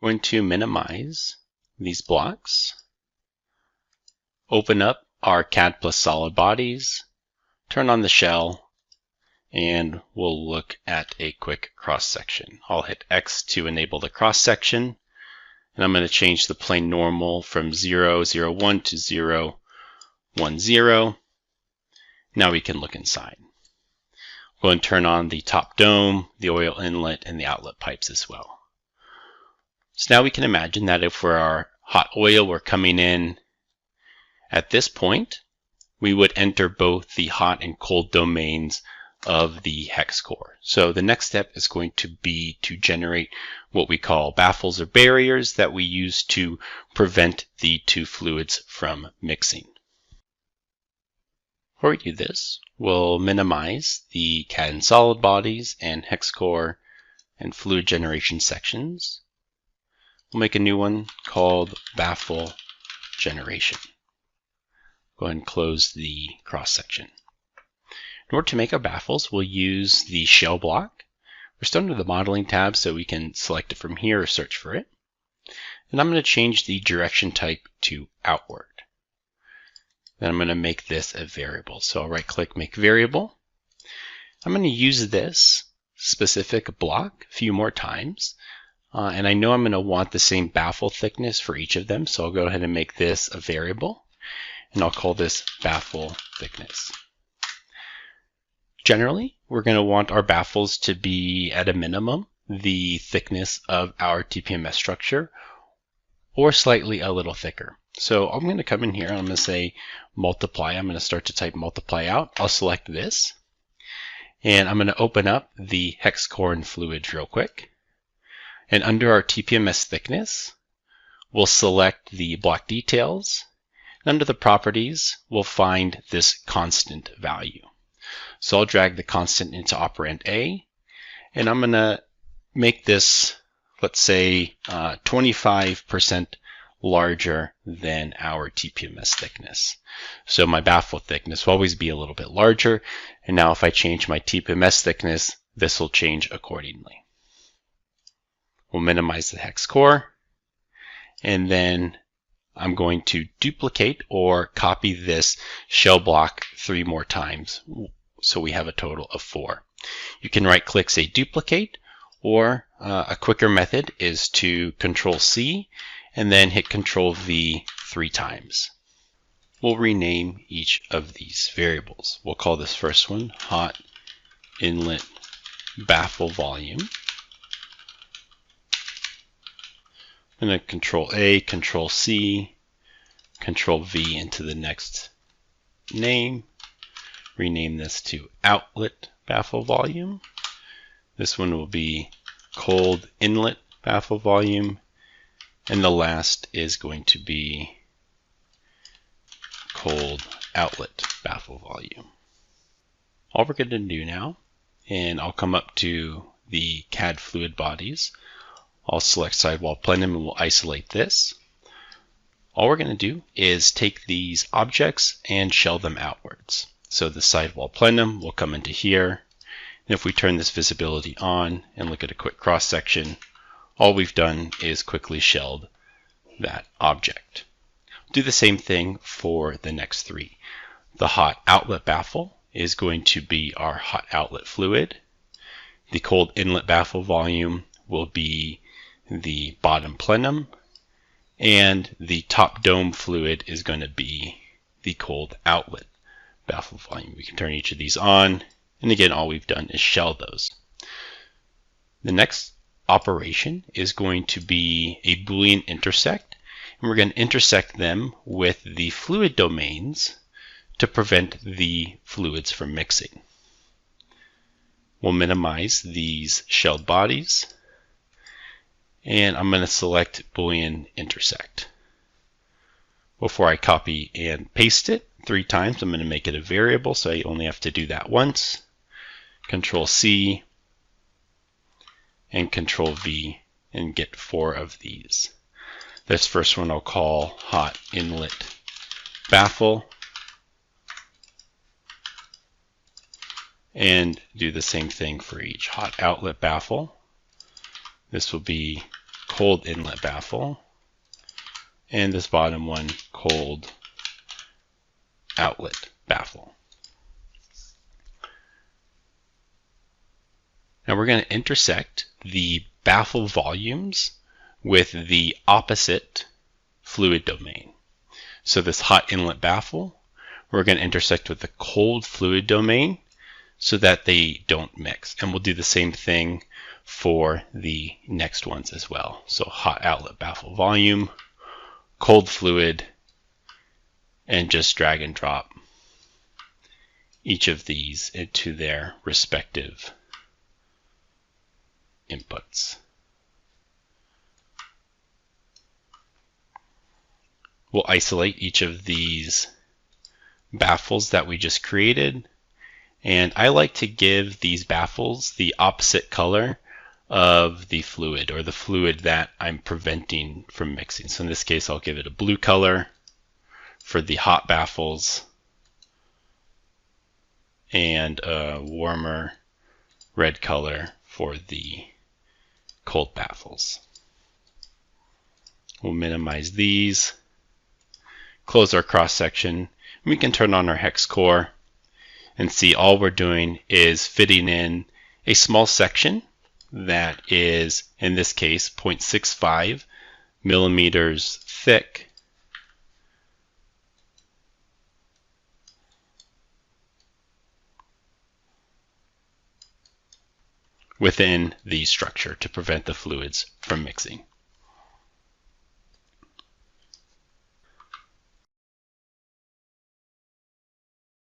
We're going to minimize these blocks, open up our CAD plus solid bodies, turn on the shell, and we'll look at a quick cross section. I'll hit X to enable the cross section, and I'm going to change the plane normal from 0, 0, 1 to 0, 1, 0. Now we can look inside. We'll go and turn on the top dome, the oil inlet, and the outlet pipes as well. So now we can imagine that if for our hot oil were coming in at this point, we would enter both the hot and cold domains of the hex core. So the next step is going to be to generate what we call baffles or barriers that we use to prevent the two fluids from mixing. Before we do this, we'll minimize the CAD and solid bodies and hex core and fluid generation sections. We'll make a new one called Baffle Generation. Go ahead and close the cross section. In order to make our baffles, we'll use the shell block. We're still under the modeling tab, so we can select it from here or search for it. And I'm going to change the direction type to outward. Then I'm going to make this a variable. So I'll right click, make variable. I'm going to use this specific block a few more times. And I know I'm going to want the same baffle thickness for each of them. So I'll go ahead and make this a variable. And I'll call this baffle thickness. Generally, we're going to want our baffles to be at a minimum the thickness of our TPMS structure, or slightly a little thicker. So I'm going to come in here and I'm going to say multiply. I'm going to start to type multiply out. I'll select this. And I'm going to open up the hex core and fluids real quick. And under our TPMS thickness, we'll select the block details. And under the properties, we'll find this constant value. So I'll drag the constant into operand A, and I'm going to make this, let's say, 25% larger than our TPMS thickness. So my baffle thickness will always be a little bit larger, and now if I change my TPMS thickness, this will change accordingly. We'll minimize the hex core, and then I'm going to duplicate or copy this shell block 3 more times. So we have a total of 4. You can right click, say duplicate, or a quicker method is to Control C and then hit Control V 3 times. We'll rename each of these variables. We'll call this first one hot inlet baffle volume. I'm going to Control A, Control C, Control V into the next name. Rename this to outlet baffle volume. This one will be cold inlet baffle volume. And the last is going to be cold outlet baffle volume. All we're going to do now, and I'll come up to the CAD fluid bodies. I'll select sidewall plenum and we'll isolate this. All we're going to do is take these objects and shell them outwards. So the sidewall plenum will come into here. And if we turn this visibility on and look at a quick cross section, all we've done is quickly shelled that object. Do the same thing for the next 3. The hot outlet baffle is going to be our hot outlet fluid. The cold inlet baffle volume will be the bottom plenum. And the top dome fluid is going to be the cold outlet baffle volume. We can turn each of these on, and again all we've done is shell those. The next operation is going to be a Boolean intersect, and we're going to intersect them with the fluid domains to prevent the fluids from mixing. We'll minimize these shelled bodies, and I'm going to select Boolean intersect. Before I copy and paste it 3 times, I'm going to make it a variable, so I only have to do that once. Control C and Control V and get 4 of these. This first one I'll call hot inlet baffle, and do the same thing for each hot outlet baffle. This will be cold inlet baffle, and this bottom one cold outlet baffle. Now we're going to intersect the baffle volumes with the opposite fluid domain. So this hot inlet baffle, we're going to intersect with the cold fluid domain so that they don't mix. And we'll do the same thing for the next ones as well. So hot outlet baffle volume, cold fluid, and just drag and drop each of these into their respective inputs. We'll isolate each of these baffles that we just created, and I like to give these baffles the opposite color of the fluid, or the fluid that I'm preventing from mixing. So in this case, I'll give it a blue color for the hot baffles and a warmer red color for the cold baffles. We'll minimize these, close our cross section. We can turn on our hex core and see all we're doing is fitting in a small section that is, in this case, 0.65 millimeters thick within the structure to prevent the fluids from mixing.